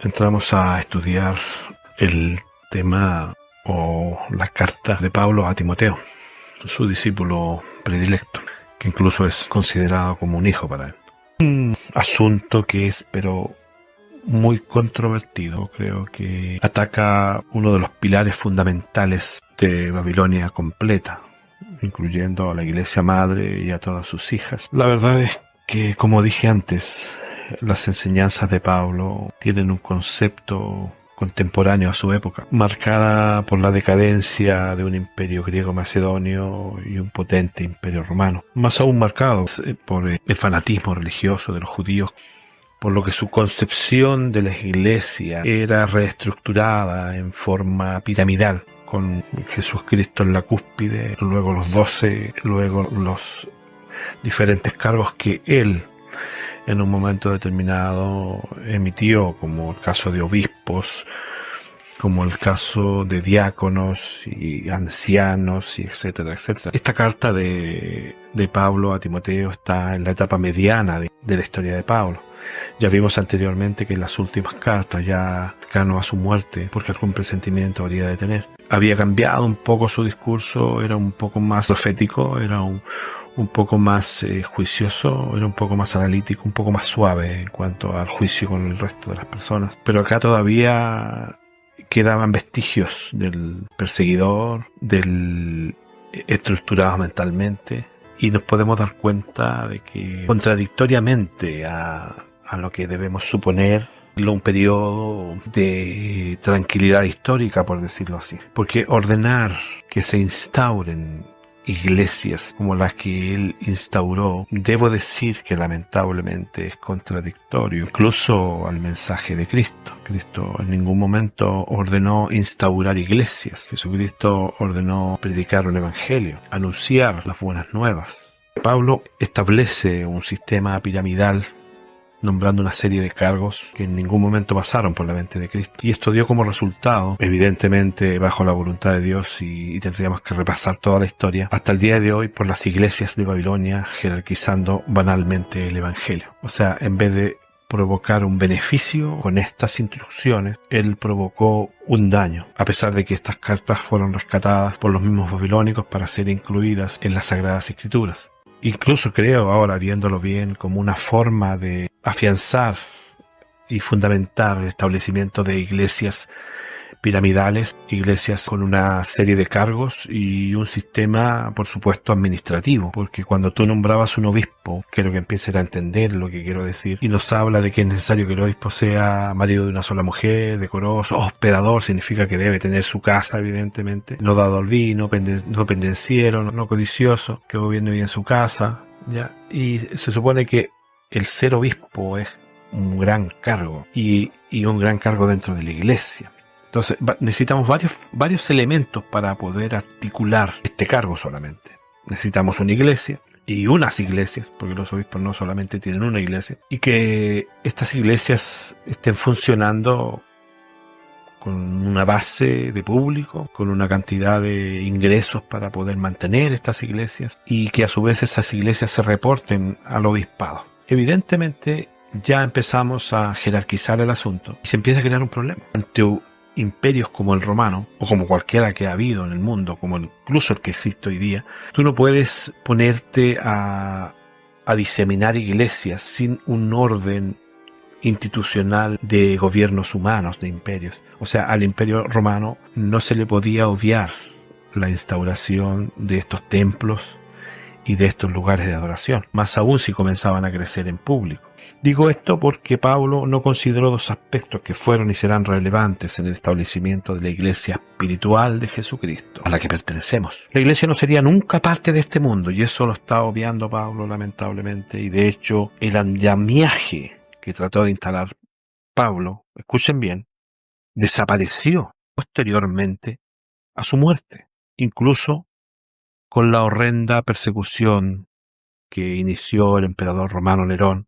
entramos a estudiar el tema o la carta de Pablo a Timoteo, su discípulo predilecto, que incluso es considerado como un hijo para él. Un asunto que es, pero muy controvertido. Creo que ataca uno de los pilares fundamentales de Babilonia completa, incluyendo a la iglesia madre y a todas sus hijas. La verdad es que, como dije antes, las enseñanzas de Pablo tienen un concepto contemporáneo a su época, marcada por la decadencia de un imperio griego-macedonio y un potente imperio romano, más aún marcado por el fanatismo religioso de los judíos, por lo que su concepción de la iglesia era reestructurada en forma piramidal, con Jesucristo en la cúspide, luego los 12, luego los diferentes cargos que él en un momento determinado emitió, como el caso de obispos, como el caso de diáconos y ancianos, y etcétera, etcétera. Esta carta de Pablo a Timoteo está en la etapa mediana de la historia de Pablo. Ya vimos anteriormente que en las últimas cartas, ya cercano a su muerte, porque algún presentimiento habría de tener, había cambiado un poco su discurso, era un poco más profético, era un poco más juicioso, era un poco más analítico, un poco más suave en cuanto al juicio con el resto de las personas. Pero acá todavía quedaban vestigios del perseguidor, del estructurado mentalmente, y nos podemos dar cuenta de que, contradictoriamente a lo que debemos suponer, un periodo de tranquilidad histórica, por decirlo así. Porque ordenar que se instauren iglesias como las que él instauró, debo decir que lamentablemente es contradictorio incluso al mensaje de Cristo. Cristo en ningún momento ordenó instaurar iglesias. Jesucristo ordenó predicar un evangelio, anunciar las buenas nuevas. Pablo establece un sistema piramidal, nombrando una serie de cargos que en ningún momento pasaron por la mente de Cristo. Y esto dio como resultado, evidentemente bajo la voluntad de Dios, y tendríamos que repasar toda la historia, hasta el día de hoy, por las iglesias de Babilonia, jerarquizando banalmente el evangelio. O sea, en vez de provocar un beneficio con estas instrucciones, él provocó un daño, a pesar de que estas cartas fueron rescatadas por los mismos babilónicos para ser incluidas en las Sagradas Escrituras. Incluso creo, ahora viéndolo bien, como una forma de afianzar y fundamentar el establecimiento de iglesias piramidales, iglesias con una serie de cargos y un sistema, por supuesto, administrativo, porque cuando tú nombrabas un obispo, quiero que empieces a entender lo que quiero decir, y nos habla de que es necesario que el obispo sea marido de una sola mujer, decoroso, hospedador, significa que debe tener su casa, evidentemente, no dado al vino, no pendenciero, no codicioso, que gobierne bien su casa, ¿ya? Y se supone que el ser obispo es un gran cargo, y un gran cargo dentro de la iglesia. Entonces necesitamos varios elementos para poder articular este cargo solamente. Necesitamos una iglesia y unas iglesias, porque los obispos no solamente tienen una iglesia, y que estas iglesias estén funcionando con una base de público, con una cantidad de ingresos para poder mantener estas iglesias, y que a su vez esas iglesias se reporten al obispado. Evidentemente ya empezamos a jerarquizar el asunto y se empieza a crear un problema. Ante imperios como el romano, o como cualquiera que ha habido en el mundo, como incluso el que existe hoy día, tú no puedes ponerte a diseminar iglesias sin un orden institucional de gobiernos humanos, de imperios. O sea, al imperio romano no se le podía obviar la instauración de estos templos y de estos lugares de adoración, más aún si comenzaban a crecer en público. Digo esto porque Pablo no consideró dos aspectos que fueron y serán relevantes en el establecimiento de la iglesia espiritual de Jesucristo, a la que pertenecemos. La iglesia no sería nunca parte de este mundo, y eso lo está obviando Pablo lamentablemente, y de hecho el andamiaje que trató de instalar Pablo, escuchen bien, desapareció posteriormente a su muerte, incluso con la horrenda persecución que inició el emperador romano Nerón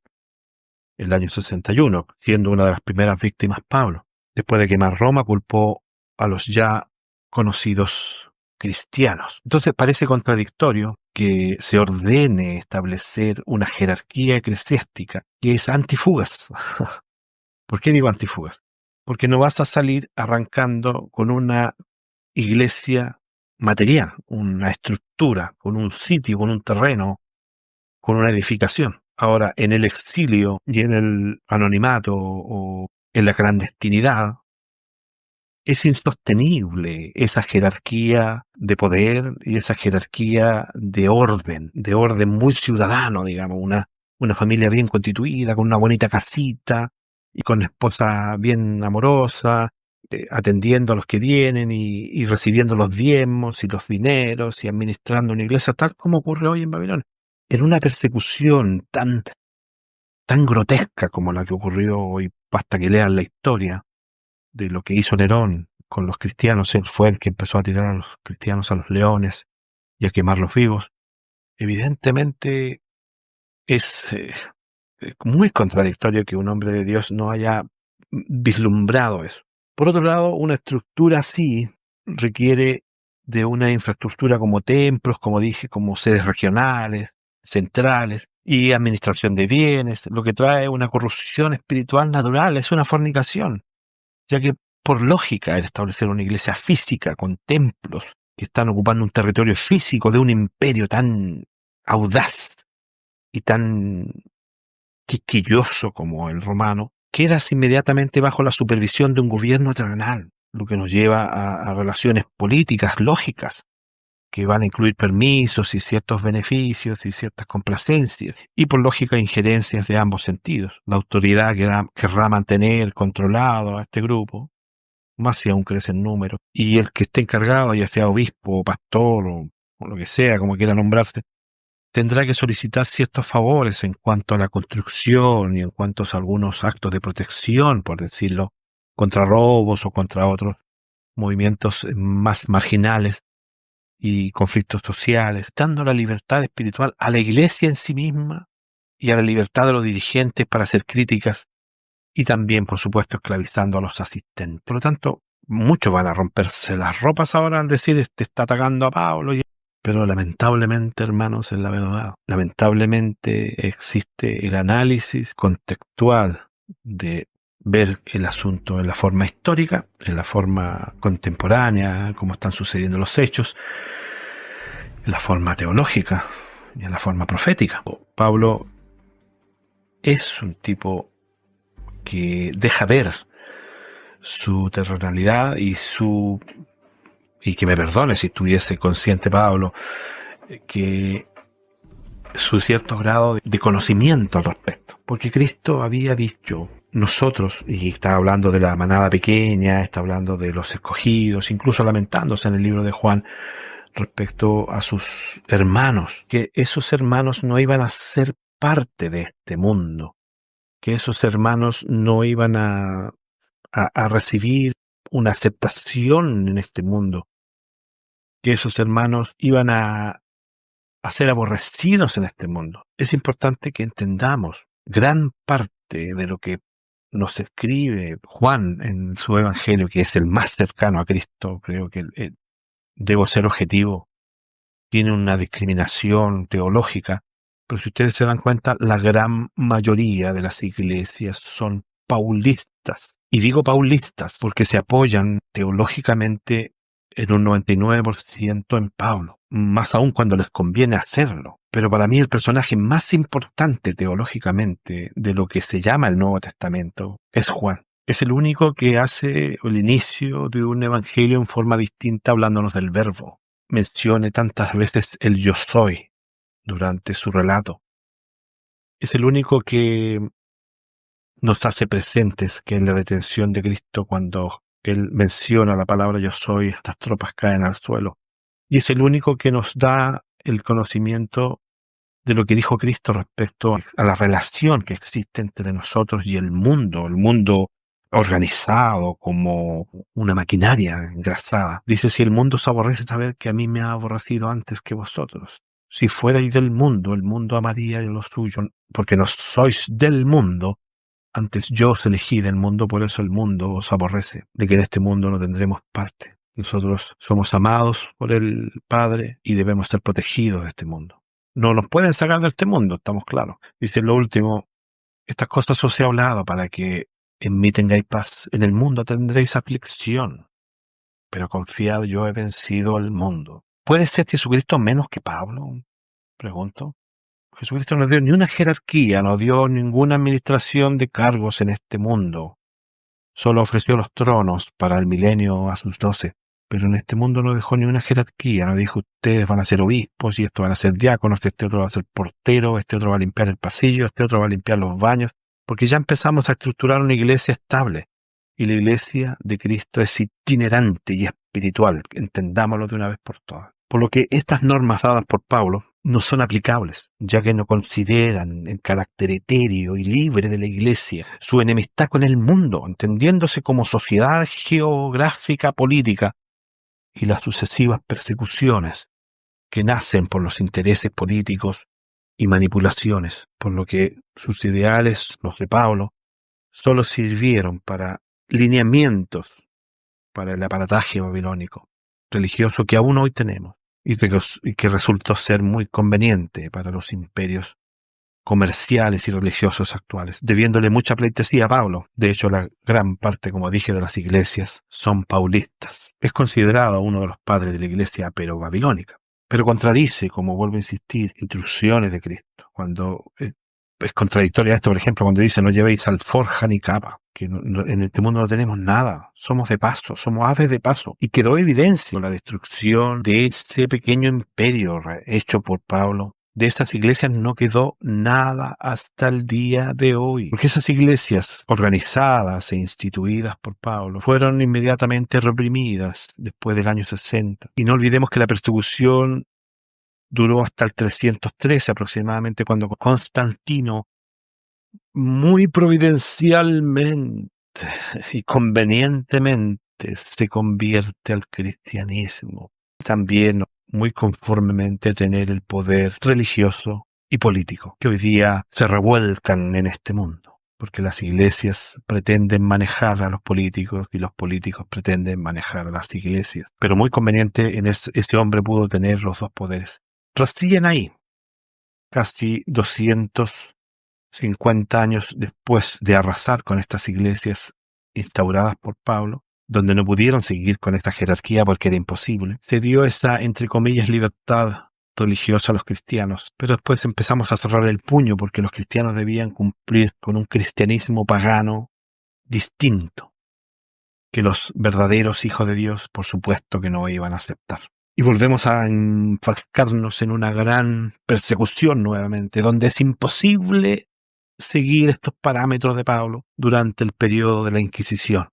en el año 61, siendo una de las primeras víctimas Pablo. Después de quemar Roma, culpó a los ya conocidos cristianos. Entonces parece contradictorio que se ordene establecer una jerarquía eclesiástica que es antifugas. ¿Por qué digo antifugas? porque no vas a salir arrancando con una iglesia material, una estructura, con un sitio, con un terreno, con una edificación. Ahora, en el exilio y en el anonimato o en la clandestinidad, es insostenible esa jerarquía de poder y esa jerarquía de orden muy ciudadano, digamos, una familia bien constituida, con una bonita casita y con esposa bien amorosa, atendiendo a los que vienen y recibiendo los diezmos y los dineros y administrando una iglesia, tal como ocurre hoy en Babilonia. En una persecución tan grotesca como la que ocurrió hoy, basta que lean la historia de lo que hizo Nerón con los cristianos. Él fue el que empezó a tirar a los cristianos a los leones y a quemarlos vivos. Evidentemente es muy contradictorio que un hombre de Dios no haya vislumbrado eso. Por otro lado, una estructura así requiere de una infraestructura como templos, como dije, como sedes regionales, centrales y administración de bienes, lo que trae una corrupción espiritual natural, es una fornicación, ya que por lógica el establecer una iglesia física con templos que están ocupando un territorio físico de un imperio tan audaz y tan quisquilloso como el romano, quedas inmediatamente bajo la supervisión de un gobierno terrenal, lo que nos lleva a relaciones políticas lógicas que van a incluir permisos y ciertos beneficios y ciertas complacencias, y por lógica injerencias de ambos sentidos. La autoridad querrá mantener controlado a este grupo, más si aún crece en número, y el que esté encargado, ya sea obispo o pastor o lo que sea, como quiera nombrarse, tendrá que solicitar ciertos favores en cuanto a la construcción y en cuanto a algunos actos de protección, por decirlo, contra robos o contra otros movimientos más marginales y conflictos sociales, dando la libertad espiritual a la iglesia en sí misma y a la libertad de los dirigentes para hacer críticas y también, por supuesto, esclavizando a los asistentes. Por lo tanto, muchos van a romperse las ropas ahora al decir, este está atacando a Pablo. Pero lamentablemente, hermanos, es la verdad. Lamentablemente existe el análisis contextual de ver el asunto en la forma histórica, en la forma contemporánea, cómo están sucediendo los hechos, en la forma teológica y en la forma profética. Pablo es un tipo que deja ver su terrenalidad y que me perdone si estuviese consciente Pablo, que su cierto grado de conocimiento al respecto. Porque Cristo había dicho, nosotros, y está hablando de la manada pequeña, está hablando de los escogidos, incluso lamentándose en el libro de Juan respecto a sus hermanos, que esos hermanos no iban a ser parte de este mundo, que esos hermanos no iban a recibir una aceptación en este mundo, que esos hermanos iban a ser aborrecidos en este mundo. Es importante que entendamos gran parte de lo que nos escribe Juan en su evangelio, que es el más cercano a Cristo. Creo que debo ser objetivo, tiene una discriminación teológica, pero si ustedes se dan cuenta, la gran mayoría de las iglesias son paulistas. Y digo paulistas porque se apoyan teológicamente en un 99% en Pablo, más aún cuando les conviene hacerlo. Pero para mí el personaje más importante teológicamente de lo que se llama el Nuevo Testamento es Juan. Es el único que hace el inicio de un evangelio en forma distinta, hablándonos del verbo. Mencione tantas veces el yo soy durante su relato. Es el único que nos hace presentes que en la detención de Cristo, cuando Él menciona la palabra yo soy, estas tropas caen al suelo. Y es el único que nos da el conocimiento de lo que dijo Cristo respecto a la relación que existe entre nosotros y el mundo organizado como una maquinaria engrasada. Dice, si el mundo os aborrece, sabed que a mí me ha aborrecido antes que vosotros. Si fuerais del mundo, el mundo amaría lo suyo, porque no sois del mundo. Antes yo os elegí del mundo, por eso el mundo os aborrece, de que en este mundo no tendremos parte. Nosotros somos amados por el Padre y debemos ser protegidos de este mundo. No nos pueden sacar de este mundo, estamos claros. Dice lo último, estas cosas os he hablado para que En mí tengáis paz, en el mundo tendréis aflicción, pero confiad, yo he vencido al mundo. ¿Puede ser Jesucristo menos que Pablo? Pregunto. Jesucristo no dio ni una jerarquía, no dio ninguna administración de cargos en este mundo. Solo ofreció los tronos para el milenio a sus 12. Pero en este mundo no dejó ni una jerarquía, no dijo ustedes van a ser obispos y estos van a ser diáconos, este otro va a ser portero, este otro va a limpiar el pasillo, este otro va a limpiar los baños, porque ya empezamos a estructurar una iglesia estable. Y la iglesia de Cristo es itinerante y espiritual, entendámoslo de una vez por todas. Por lo que estas normas dadas por Pablo no son aplicables, ya que no consideran el carácter etéreo y libre de la iglesia, su enemistad con el mundo, entendiéndose como sociedad geográfica política, y las sucesivas persecuciones que nacen por los intereses políticos y manipulaciones, por lo que sus ideales, los de Pablo, solo sirvieron para lineamientos para el aparataje babilónico religioso que aún hoy tenemos y que resultó ser muy conveniente para los imperios comerciales y religiosos actuales, debiéndole mucha pleitesía a Pablo. De hecho, la gran parte, como dije, de las iglesias son paulistas. Es considerado uno de los padres de la iglesia pero babilónica, pero contradice, como vuelvo a insistir, instrucciones de Cristo. Cuando es contradictoria esto, por ejemplo, cuando dice no llevéis alforja ni capa, que en este mundo no tenemos nada, somos de paso, somos aves de paso. Y quedó evidencia la destrucción de ese pequeño imperio hecho por Pablo. De esas iglesias no quedó nada hasta el día de hoy, porque esas iglesias organizadas e instituidas por Pablo fueron inmediatamente reprimidas después del año 60. Y no olvidemos que la persecución duró hasta el 313 aproximadamente, cuando Constantino, muy providencialmente y convenientemente, se convierte al cristianismo. También muy conformemente a tener el poder religioso y político que hoy día se revuelcan en este mundo, porque las iglesias pretenden manejar a los políticos y los políticos pretenden manejar a las iglesias. Pero muy conveniente, este hombre pudo tener los dos poderes. Recién ahí, casi 250 años después de arrasar con estas iglesias instauradas por Pablo, donde no pudieron seguir con esta jerarquía porque era imposible, se dio esa, entre comillas, libertad religiosa a los cristianos. Pero después empezamos a cerrar el puño porque los cristianos debían cumplir con un cristianismo pagano distinto, que los verdaderos hijos de Dios, por supuesto, que no iban a aceptar. Y volvemos a enfrascarnos en una gran persecución nuevamente, donde es imposible seguir estos parámetros de Pablo durante el periodo de la Inquisición.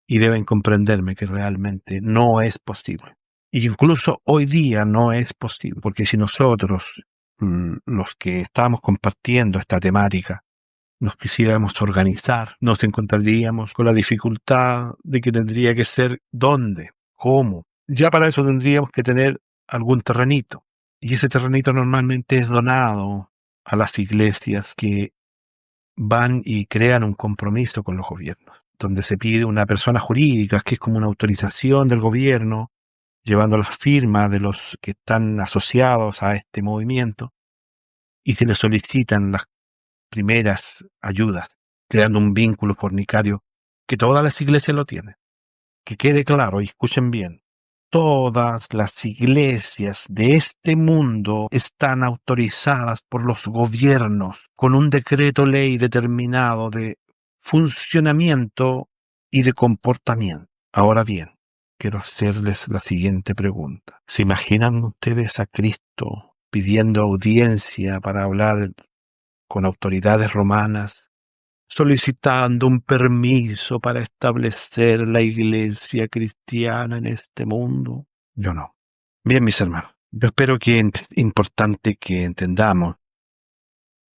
Y deben comprenderme que realmente no es posible. Y incluso hoy día no es posible, porque si nosotros, los que estamos compartiendo esta temática, nos quisiéramos organizar, nos encontraríamos con la dificultad de que tendría que ser ¿dónde? ¿Cómo? Ya para eso tendríamos que tener algún terrenito. Y ese terrenito normalmente es donado a las iglesias que van y crean un compromiso con los gobiernos, donde se pide una persona jurídica, que es como una autorización del gobierno, llevando las firmas de los que están asociados a este movimiento, y se les solicitan las primeras ayudas, creando un vínculo fornicario que todas las iglesias lo tienen. Que quede claro, y escuchen bien, todas las iglesias de este mundo están autorizadas por los gobiernos con un decreto ley determinado de funcionamiento y de comportamiento. Ahora bien, quiero hacerles la siguiente pregunta. ¿Se imaginan ustedes a Cristo pidiendo audiencia para hablar con autoridades romanas, solicitando un permiso para establecer la iglesia cristiana en este mundo? Yo no. Bien, mis hermanos, yo espero que es importante que entendamos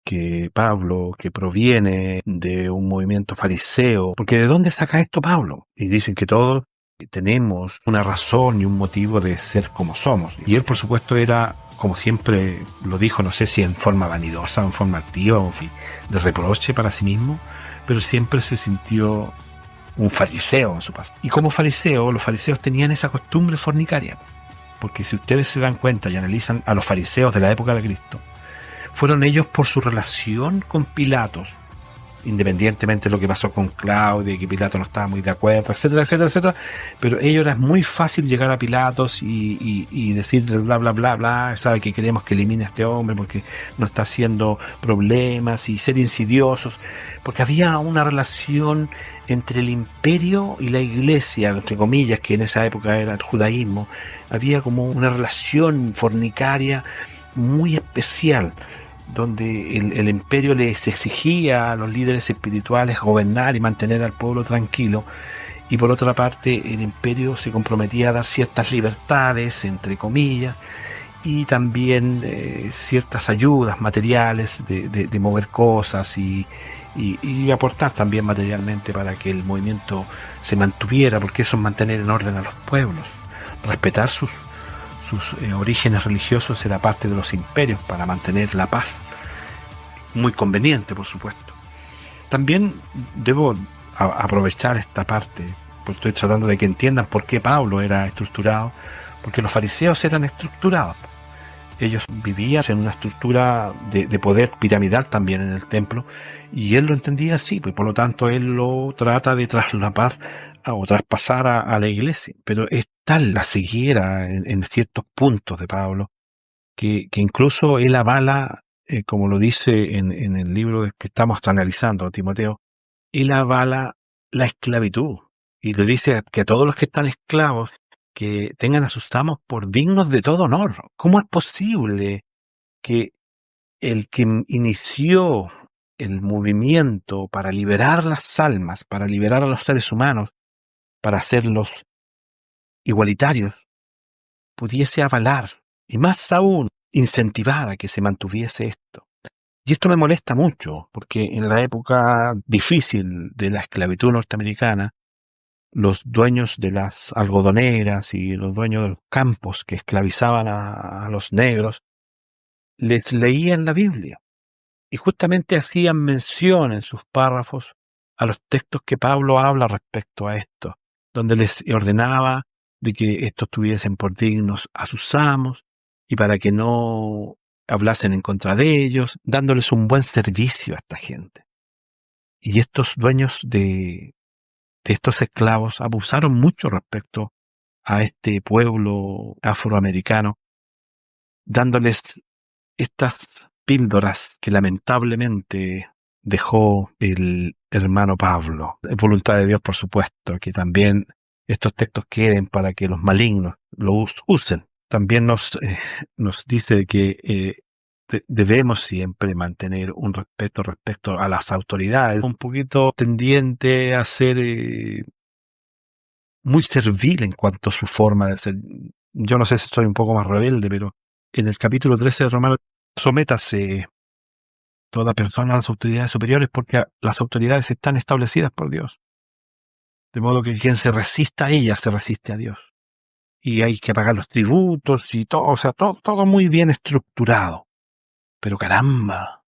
que Pablo, que proviene de un movimiento fariseo, porque ¿de dónde saca esto Pablo? Y dicen que todos tenemos una razón y un motivo de ser como somos. Y él, por supuesto, era, como siempre lo dijo, no sé si en forma vanidosa, en forma activa, o de reproche para sí mismo, pero siempre se sintió un fariseo en su pasado. Y como fariseo, los fariseos tenían esa costumbre fornicaria, porque si ustedes se dan cuenta y analizan a los fariseos de la época de Cristo, fueron ellos por su relación con Pilatos independientemente de lo que pasó con Claudia, y que Pilato no estaba muy de acuerdo, etcétera, etcétera, etcétera. Pero ellos era muy fácil llegar a Pilatos y decirle bla, bla, bla, bla, sabe que queremos que elimine a este hombre porque nos está haciendo problemas, y ser insidiosos, porque había una relación entre el imperio y la iglesia, entre comillas, que en esa época era el judaísmo. Había como una relación fornicaria muy especial, donde el imperio les exigía a los líderes espirituales gobernar y mantener al pueblo tranquilo, y por otra parte el imperio se comprometía a dar ciertas libertades, entre comillas, y también ciertas ayudas materiales de mover cosas y aportar también materialmente para que el movimiento se mantuviera, porque eso es mantener en orden a los pueblos. Respetar sus orígenes religiosos era parte de los imperios para mantener la paz. Muy conveniente, por supuesto. También debo aprovechar esta parte, porque estoy tratando de que entiendan por qué Pablo era estructurado, porque los fariseos eran estructurados. Ellos vivían en una estructura de poder piramidal también en el templo, y él lo entendía así, pues por lo tanto él lo trata de traslapar o traspasar a la iglesia. Pero es tal la ceguera en ciertos puntos de Pablo que incluso él avala, como lo dice en el libro que estamos analizando, Timoteo, él avala la esclavitud y le dice que a todos los que están esclavos que tengan a sus amos por dignos de todo honor. ¿Cómo es posible que el que inició el movimiento para liberar las almas, para liberar a los seres humanos, para hacerlos igualitarios, pudiese avalar y más aún incentivar a que se mantuviese esto? Y esto me molesta mucho, porque en la época difícil de la esclavitud norteamericana, los dueños de las algodoneras y los dueños de los campos que esclavizaban a los negros les leían la Biblia y justamente hacían mención en sus párrafos a los textos que Pablo habla respecto a esto, donde les ordenaba de que estos tuviesen por dignos a sus amos y para que no hablasen en contra de ellos, dándoles un buen servicio a esta gente. Y estos dueños de estos esclavos abusaron mucho respecto a este pueblo afroamericano, dándoles estas píldoras que lamentablemente dejó el hermano Pablo. Es voluntad de Dios, por supuesto, que también estos textos queden para que los malignos los usen. También nos dice que debemos siempre mantener un respeto respecto a las autoridades, un poquito tendiente a ser muy servil en cuanto a su forma de ser. Yo no sé si soy un poco más rebelde, pero en el capítulo 13 de Romanos, sométase toda persona a las autoridades superiores, porque las autoridades están establecidas por Dios. De modo que quien se resista a ellas se resiste a Dios. Y hay que pagar los tributos y todo, o sea, todo muy bien estructurado. Pero caramba,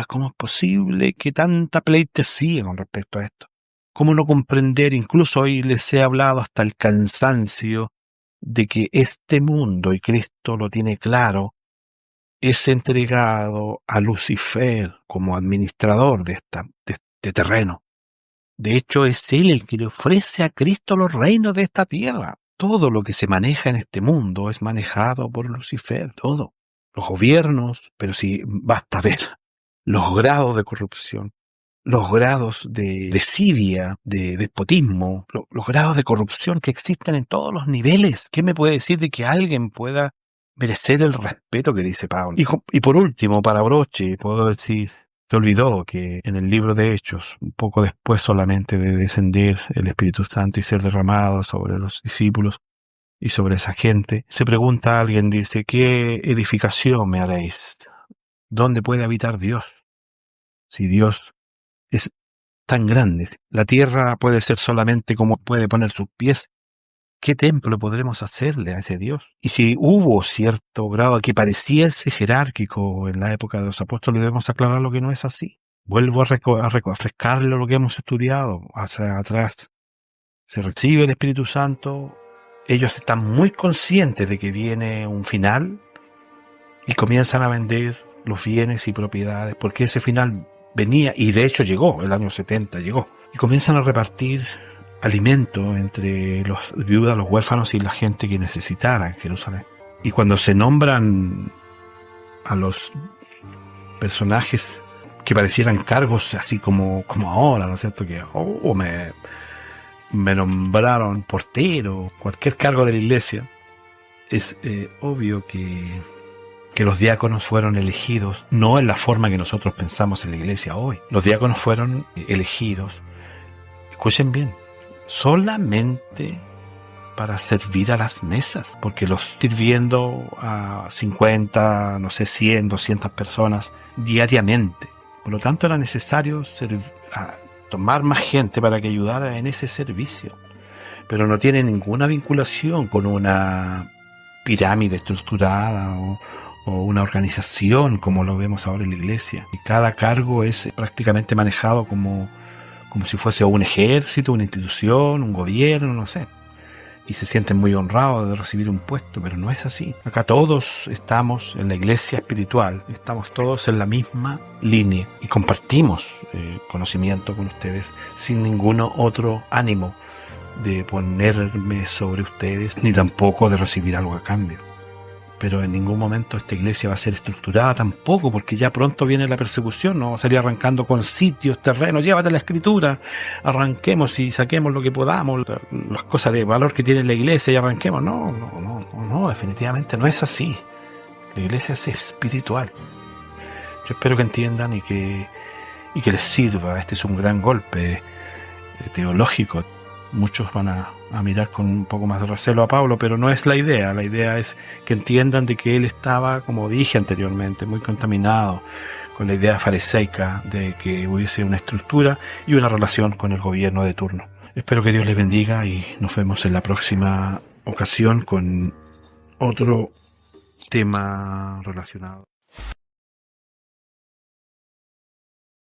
¿cómo es posible que tanta pleitesía con respecto a esto? ¿Cómo no comprender? Incluso hoy les he hablado hasta el cansancio de que este mundo, y Cristo lo tiene claro, es entregado a Lucifer como administrador de este terreno. De hecho, es él el que le ofrece a Cristo los reinos de esta tierra. Todo lo que se maneja en este mundo es manejado por Lucifer, todo. Los gobiernos, pero sí, basta ver los grados de corrupción, los grados de desidia, de despotismo, los grados de corrupción que existen en todos los niveles. ¿Qué me puede decir de que alguien pueda merecer el respeto que dice Pablo? Y por último, para broche, puedo decir, se olvidó que en el libro de Hechos, un poco después solamente de descender el Espíritu Santo y ser derramado sobre los discípulos y sobre esa gente, se pregunta a alguien, dice, ¿qué edificación me haréis? ¿Dónde puede habitar Dios? Si Dios es tan grande, la tierra puede ser solamente como puede poner sus pies. ¿Qué templo podremos hacerle a ese Dios? Y si hubo cierto grado que pareciese jerárquico en la época de los apóstoles, debemos aclarar lo que no es así. Vuelvo a refrescarle lo que hemos estudiado hacia atrás. Se recibe el Espíritu Santo, ellos están muy conscientes de que viene un final y comienzan a vender los bienes y propiedades, porque ese final venía, y de hecho llegó, el año 70 llegó, y comienzan a repartir alimento entre los viudas, los huérfanos y la gente que necesitara en Jerusalén. Y cuando se nombran a los personajes que parecieran cargos así como ahora, ¿no es cierto? Que me nombraron portero, cualquier cargo de la iglesia. Es obvio que los diáconos fueron elegidos no en la forma que nosotros pensamos en la iglesia hoy. Los diáconos fueron elegidos, escuchen bien, solamente para servir a las mesas, porque los sirviendo a 50, no sé, 100, 200 personas diariamente. Por lo tanto, era necesario tomar más gente para que ayudara en ese servicio. Pero no tiene ninguna vinculación con una pirámide estructurada o una organización como lo vemos ahora en la iglesia. Y cada cargo es prácticamente manejado como si fuese un ejército, una institución, un gobierno, no sé. Y se sienten muy honrados de recibir un puesto, pero no es así. Acá todos estamos en la iglesia espiritual, estamos todos en la misma línea y compartimos conocimiento con ustedes sin ningún otro ánimo de ponerme sobre ustedes, ni tampoco de recibir algo a cambio. Pero en ningún momento esta iglesia va a ser estructurada tampoco, porque ya pronto viene la persecución, no vamos a salir arrancando con sitios, terrenos, llévate la escritura, arranquemos y saquemos lo que podamos, las cosas de valor que tiene la iglesia y arranquemos. No, definitivamente no es así. La iglesia es espiritual. Yo espero que entiendan y que les sirva. Este es un gran golpe teológico. Muchos van a mirar con un poco más de recelo a Pablo, pero no es la idea. La idea es que entiendan de que él estaba, como dije anteriormente, muy contaminado con la idea fariseica de que hubiese una estructura y una relación con el gobierno de turno. Espero que Dios les bendiga y nos vemos en la próxima ocasión con otro tema relacionado.